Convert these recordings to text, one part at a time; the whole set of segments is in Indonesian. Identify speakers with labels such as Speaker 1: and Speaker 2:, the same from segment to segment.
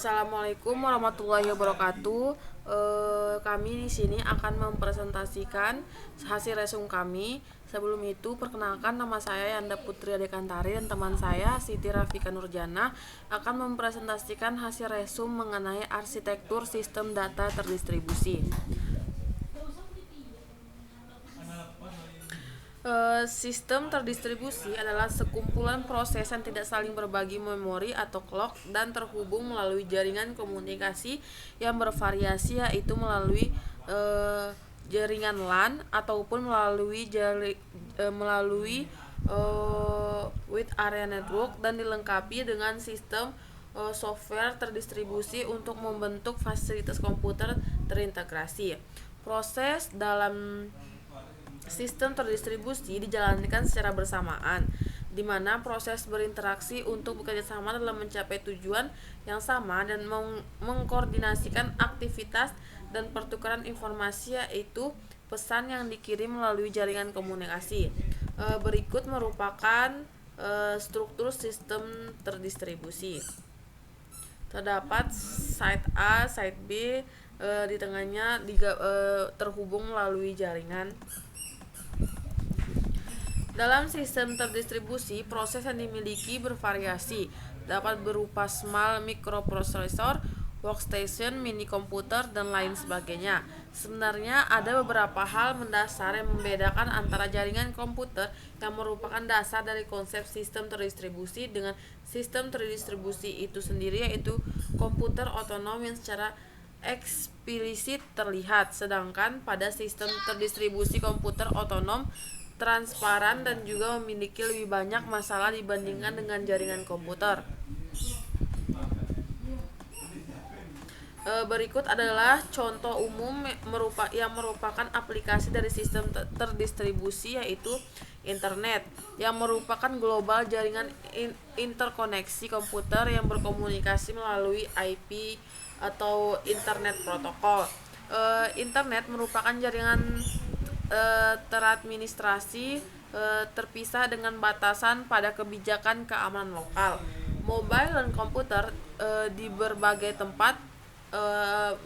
Speaker 1: Assalamualaikum warahmatullahi wabarakatuh. Kami di sini akan mempresentasikan hasil resume kami. Sebelum itu, perkenalkan, nama saya Yanda Putri Adekantari dan teman saya Siti Rafika Nurjana akan mempresentasikan hasil resume mengenai arsitektur sistem data terdistribusi. Sistem terdistribusi adalah sekumpulan proses yang tidak saling berbagi memori atau clock dan terhubung melalui jaringan komunikasi yang bervariasi, yaitu melalui jaringan LAN ataupun melalui with area network, dan dilengkapi dengan sistem software terdistribusi untuk membentuk fasilitas komputer terintegrasi. Proses dalam sistem terdistribusi dijalankan secara bersamaan, di mana proses berinteraksi untuk bekerja sama dalam mencapai tujuan yang sama dan mengkoordinasikan aktivitas dan pertukaran informasi, yaitu pesan yang dikirim melalui jaringan komunikasi. Berikut merupakan struktur sistem terdistribusi. Terdapat site A, site B, di tengahnya terhubung melalui jaringan. Dalam sistem terdistribusi, proses yang dimiliki bervariasi, dapat berupa small microprocessor, workstation, mini komputer, dan lain sebagainya. Sebenarnya ada beberapa hal mendasar yang membedakan antara jaringan komputer yang merupakan dasar dari konsep sistem terdistribusi dengan sistem terdistribusi itu sendiri, yaitu komputer otonom yang secara eksplisit terlihat, sedangkan pada sistem terdistribusi komputer otonom transparan dan juga memiliki lebih banyak masalah dibandingkan dengan jaringan komputer. Berikut adalah contoh umum yang merupakan aplikasi dari sistem terdistribusi, yaitu internet, yang merupakan global jaringan interkoneksi komputer yang berkomunikasi melalui IP atau internet protokol. Internet merupakan jaringan teradministrasi terpisah dengan batasan pada kebijakan keamanan lokal. Mobile dan komputer di berbagai tempat,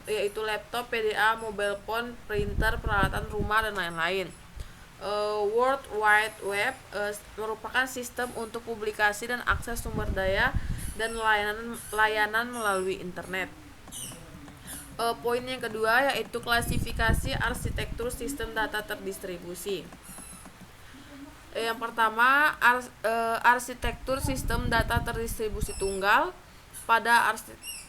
Speaker 1: yaitu laptop, PDA, mobile phone, printer, peralatan rumah, dan lain-lain. World Wide Web merupakan sistem untuk publikasi dan akses sumber daya dan layanan melalui internet. Poin yang kedua yaitu klasifikasi arsitektur sistem data terdistribusi. Yang pertama, arsitektur sistem data terdistribusi tunggal. Pada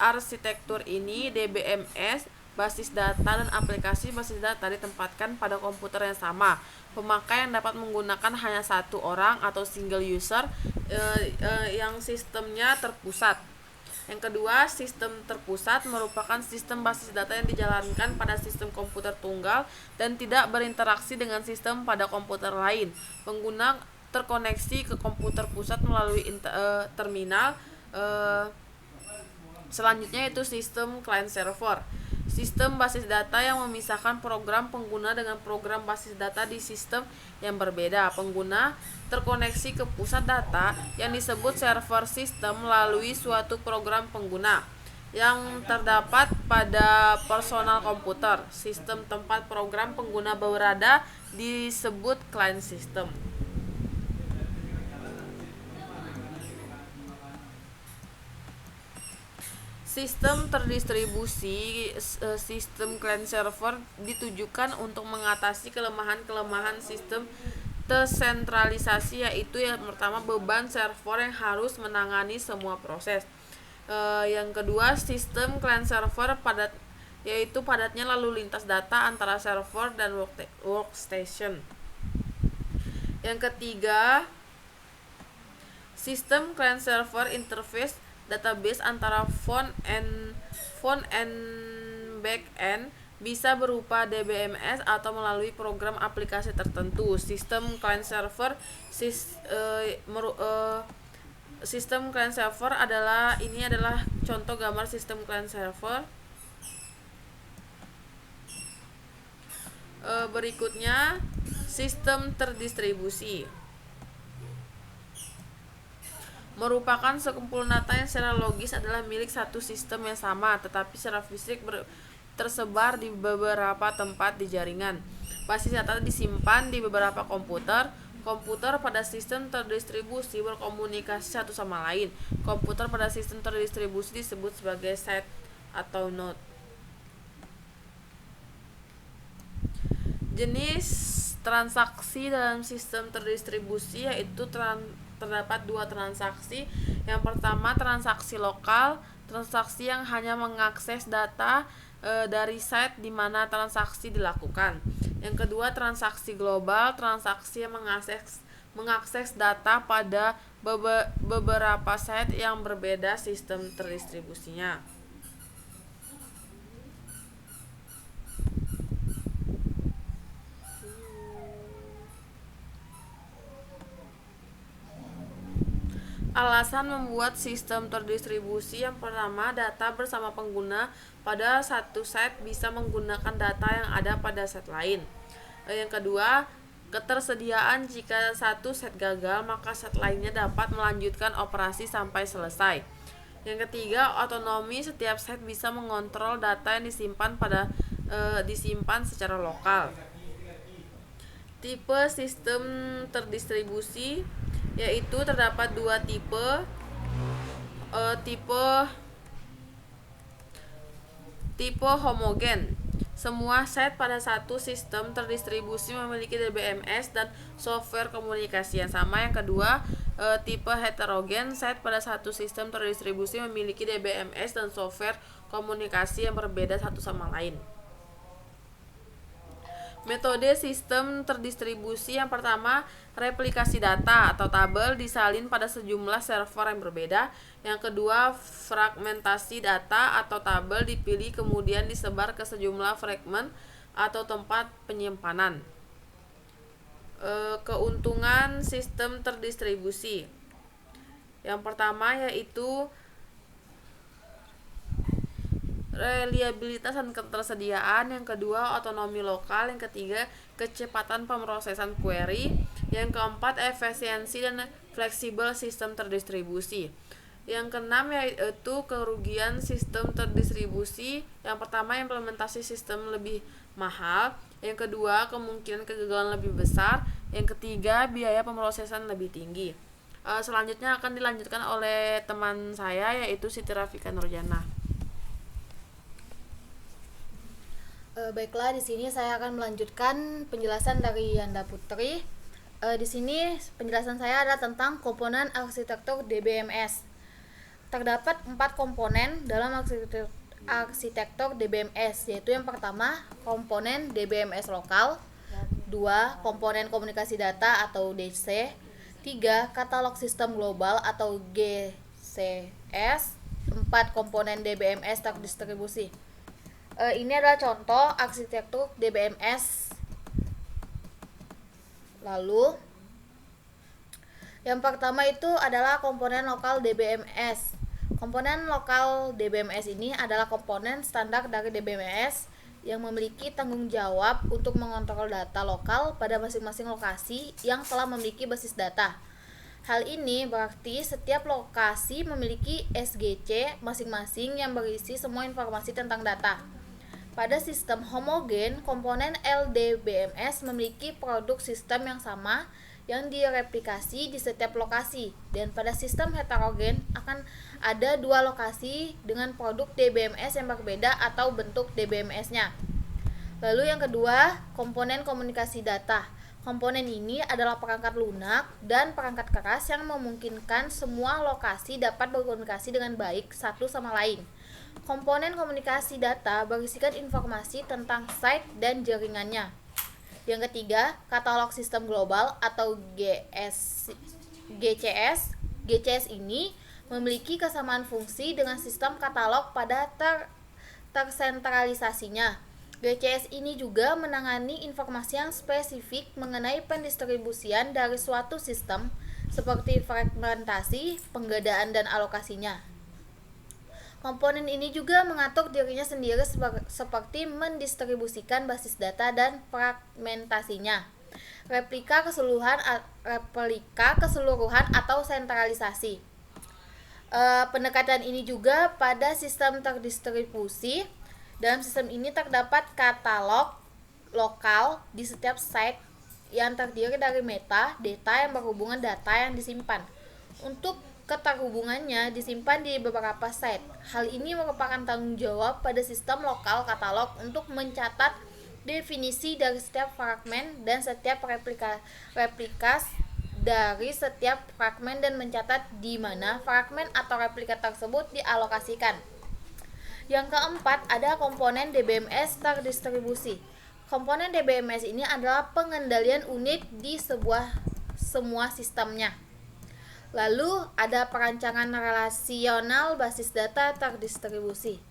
Speaker 1: arsitektur ini, DBMS, basis data, dan aplikasi basis data ditempatkan pada komputer yang sama. Pemakai yang dapat menggunakan hanya satu orang atau single user, yang sistemnya terpusat. Yang kedua, sistem terpusat merupakan sistem basis data yang dijalankan pada sistem komputer tunggal dan tidak berinteraksi dengan sistem pada komputer lain. Pengguna terkoneksi ke komputer pusat melalui terminal. Selanjutnya itu sistem client server. Sistem basis data yang memisahkan program pengguna dengan program basis data di sistem yang berbeda. Pengguna terkoneksi ke pusat data yang disebut server sistem melalui suatu program pengguna yang terdapat pada personal komputer. Sistem tempat program pengguna berada disebut client system. Sistem terdistribusi, sistem client server ditujukan untuk mengatasi kelemahan-kelemahan sistem tersentralisasi, yaitu yang pertama, beban server yang harus menangani semua proses. Yang kedua, sistem client server yaitu padatnya lalu lintas data antara server dan workstation. Yang ketiga, sistem client server interface database antara front and back end bisa berupa DBMS atau melalui program aplikasi tertentu. Sistem client server sistem client server adalah contoh gambar sistem client server. Berikutnya, sistem terdistribusi. merupakan sekumpulan data yang secara logis adalah milik satu sistem yang sama, tetapi secara fisik tersebar di beberapa tempat di jaringan. Basis data disimpan di beberapa komputer. Komputer pada sistem terdistribusi berkomunikasi satu sama lain. Komputer pada sistem terdistribusi disebut sebagai site atau node. Jenis transaksi dalam sistem terdistribusi yaitu terdapat dua transaksi. Yang pertama, transaksi lokal, transaksi yang hanya mengakses data dari site di mana transaksi dilakukan. Yang kedua, transaksi global, transaksi yang mengakses data pada beberapa site yang berbeda sistem terdistribusinya. Alasan membuat sistem terdistribusi: yang pertama, data bersama pengguna pada satu site bisa menggunakan data yang ada pada site lain. Yang kedua, ketersediaan: jika satu site gagal, maka site lainnya dapat melanjutkan operasi sampai selesai. Yang ketiga, otonomi: setiap site bisa mengontrol data yang disimpan secara lokal. Tipe sistem terdistribusi yaitu terdapat dua tipe. Tipe homogen. Semua site pada satu sistem terdistribusi memiliki DBMS dan software komunikasi yang sama. Yang kedua, tipe heterogen. Site pada satu sistem terdistribusi memiliki DBMS dan software komunikasi yang berbeda satu sama lain. Metode sistem terdistribusi: yang pertama, replikasi data atau tabel disalin pada sejumlah server yang berbeda. Yang kedua, fragmentasi data atau tabel dipilih kemudian disebar ke sejumlah fragmen atau tempat penyimpanan. Keuntungan sistem terdistribusi: yang pertama yaitu reliabilitas dan ketersediaan. Yang kedua, otonomi lokal. Yang ketiga, kecepatan pemrosesan query. Yang keempat, efisiensi dan fleksibel sistem terdistribusi. Yang keenam yaitu kerugian sistem terdistribusi. Yang pertama, implementasi sistem lebih mahal. Yang kedua, kemungkinan kegagalan lebih besar. Yang ketiga, biaya pemrosesan lebih tinggi. Selanjutnya akan dilanjutkan oleh teman saya yaitu Siti Rafika Nurjana.
Speaker 2: Baiklah, di sini saya akan melanjutkan penjelasan dari Yanda Putri. Di sini penjelasan saya adalah tentang komponen arsitektur DBMS. Terdapat 4 komponen dalam arsitektur DBMS, yaitu yang pertama, komponen DBMS lokal, 2, komponen komunikasi data atau DC, 3, katalog sistem global atau GCS, 4, komponen DBMS terdistribusi. Ini adalah contoh arsitektur DBMS. Lalu yang pertama itu adalah komponen lokal DBMS. Komponen lokal DBMS ini adalah komponen standar dari DBMS yang memiliki tanggung jawab untuk mengontrol data lokal pada masing-masing lokasi yang telah memiliki basis data. Hal ini berarti setiap lokasi memiliki SGC masing-masing yang berisi semua informasi tentang data. Pada sistem homogen, komponen LDBMS memiliki produk sistem yang sama yang direplikasi di setiap lokasi, dan pada sistem heterogen akan ada 2 lokasi dengan produk DBMS yang berbeda atau bentuk DBMS-nya. Lalu yang kedua, komponen komunikasi data. Komponen ini adalah perangkat lunak dan perangkat keras yang memungkinkan semua lokasi dapat berkomunikasi dengan baik satu sama lain. Komponen komunikasi data berisikan informasi tentang site dan jaringannya. Yang ketiga, katalog sistem global atau GCS. GCS ini memiliki kesamaan fungsi dengan sistem katalog pada tersentralisasinya. GCS ini juga menangani informasi yang spesifik mengenai pendistribusian dari suatu sistem seperti fragmentasi, penggadaan, dan alokasinya. Komponen ini juga mengatur dirinya sendiri seperti mendistribusikan basis data dan fragmentasinya, replika keseluruhan atau sentralisasi. Pendekatan ini juga pada sistem terdistribusi. Dalam sistem ini terdapat katalog lokal di setiap site yang terdiri dari meta, data yang berhubungan data yang disimpan. Untuk keterhubungannya disimpan di beberapa site. Hal ini merupakan tanggung jawab pada sistem lokal katalog untuk mencatat definisi dari setiap fragmen dan setiap replikas dari setiap fragmen dan mencatat di mana fragmen atau replika tersebut dialokasikan. Yang keempat, ada komponen DBMS terdistribusi. Komponen DBMS ini adalah pengendalian unit di semua sistemnya. Lalu ada perancangan relasional basis data terdistribusi.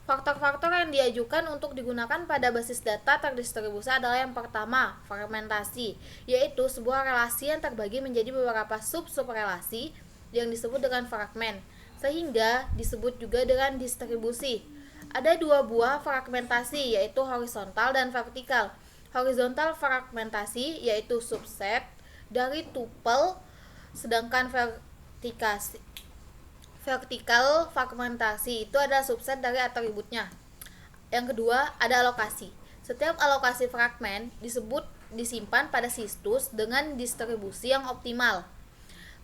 Speaker 2: Faktor-faktor yang diajukan untuk digunakan pada basis data terdistribusi adalah yang pertama, fragmentasi, yaitu sebuah relasi yang terbagi menjadi beberapa sub-relasi yang disebut dengan fragmen, sehingga disebut juga dengan distribusi. Ada dua buah fragmentasi, yaitu horizontal dan vertikal. Horizontal fragmentasi yaitu subset dari tuple, sedangkan vertikal fragmentasi itu adalah subset dari atributnya. Yang kedua, ada alokasi. Setiap alokasi fragmen disimpan pada situs dengan distribusi yang optimal.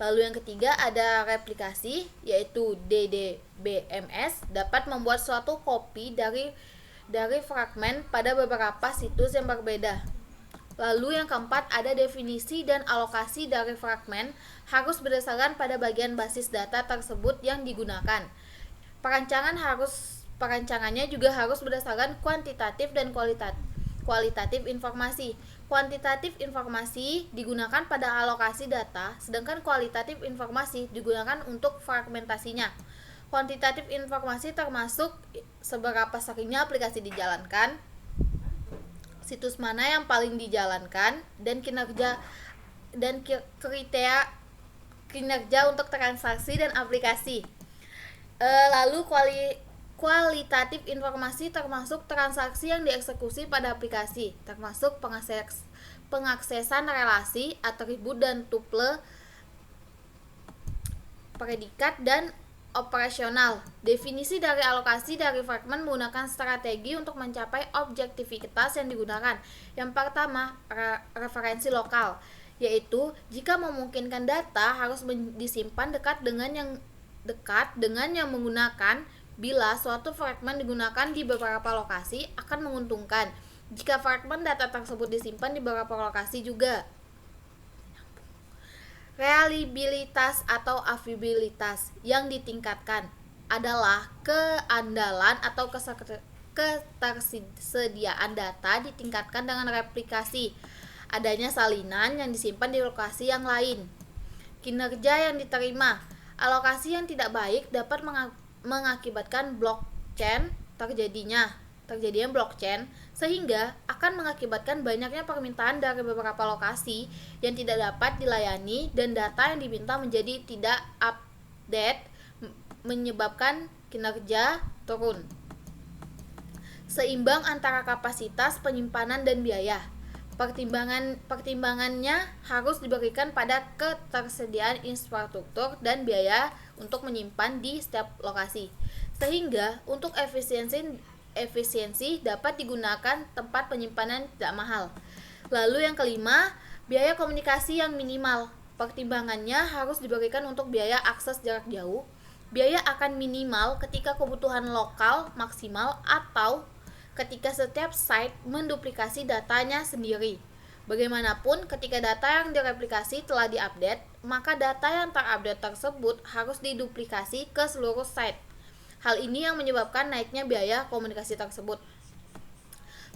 Speaker 2: Lalu yang ketiga, ada replikasi, yaitu DDBMS dapat membuat suatu kopi dari fragmen pada beberapa situs yang berbeda. Lalu yang keempat, ada definisi dan alokasi dari fragmen harus berdasarkan pada bagian basis data tersebut yang digunakan. Perancangannya juga harus berdasarkan kuantitatif dan kualitatif informasi. Kuantitatif informasi digunakan pada alokasi data, sedangkan kualitatif informasi digunakan untuk fragmentasinya. Kuantitatif informasi termasuk seberapa seringnya aplikasi dijalankan, situs mana yang paling dijalankan, dan kriteria kinerja untuk transaksi dan aplikasi. Lalu kualitatif informasi termasuk transaksi yang dieksekusi pada aplikasi, termasuk pengaksesan relasi, atribut dan tuple, predikat, dan operasional. Definisi dari alokasi dari fragmen menggunakan strategi untuk mencapai objektivitas yang digunakan. Yang pertama, referensi lokal, yaitu jika memungkinkan data harus disimpan dekat dengan yang menggunakan. Bila suatu fragmen digunakan di beberapa lokasi akan menguntungkan jika fragmen data tersebut disimpan di beberapa lokasi juga. Reliabilitas atau availabilitas yang ditingkatkan adalah keandalan atau ketersediaan data ditingkatkan dengan replikasi, adanya salinan yang disimpan di lokasi yang lain. Kinerja yang diterima, alokasi yang tidak baik dapat mengakibatkan blockchain terjadinya blockchain, sehingga akan mengakibatkan banyaknya permintaan dari beberapa lokasi yang tidak dapat dilayani dan data yang diminta menjadi tidak update, menyebabkan kinerja turun. Seimbang antara kapasitas penyimpanan dan biaya. Pertimbangannya harus diberikan pada ketersediaan infrastruktur dan biaya untuk menyimpan di setiap lokasi, sehingga untuk efisiensi dapat digunakan tempat penyimpanan tidak mahal. Lalu yang kelima, biaya komunikasi yang minimal. Pertimbangannya harus diberikan untuk biaya akses jarak jauh. Biaya akan minimal ketika kebutuhan lokal maksimal atau ketika setiap site menduplikasi datanya sendiri. Bagaimanapun, ketika data yang direplikasi telah diupdate, maka data yang terupdate tersebut harus diduplikasi ke seluruh site. Hal ini yang menyebabkan naiknya biaya komunikasi tersebut.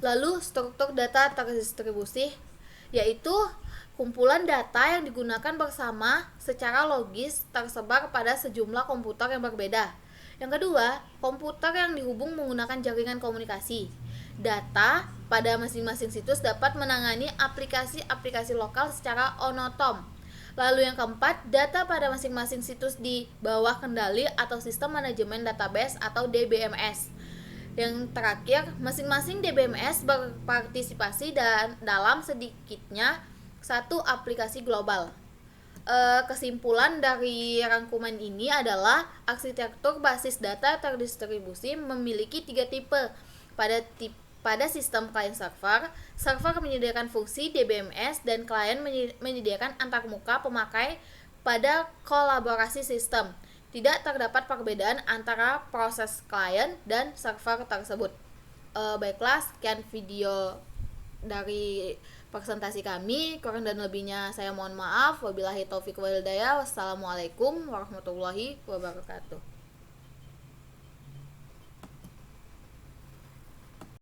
Speaker 2: Lalu, struktur data terdistribusi, yaitu kumpulan data yang digunakan bersama secara logis tersebar pada sejumlah komputer yang berbeda. Yang kedua, komputer yang dihubung menggunakan jaringan komunikasi. Data pada masing-masing situs dapat menangani aplikasi-aplikasi lokal secara otonom. Lalu yang keempat, data pada masing-masing situs di bawah kendali atau sistem manajemen database atau DBMS. Yang terakhir, masing-masing DBMS berpartisipasi dalam sedikitnya satu aplikasi global. Kesimpulan dari rangkuman ini adalah arsitektur basis data terdistribusi memiliki 3 tipe. Pada sistem client server, server menyediakan fungsi DBMS dan klien menyediakan antarmuka pemakai pada kolaborasi sistem. Tidak terdapat perbedaan antara proses klien dan server tersebut. Baiklah, sekian video dari presentasi kami. Kurang dan lebihnya saya mohon maaf. Wabillahi taufik wal hidayah. Wassalamualaikum warahmatullahi wabarakatuh.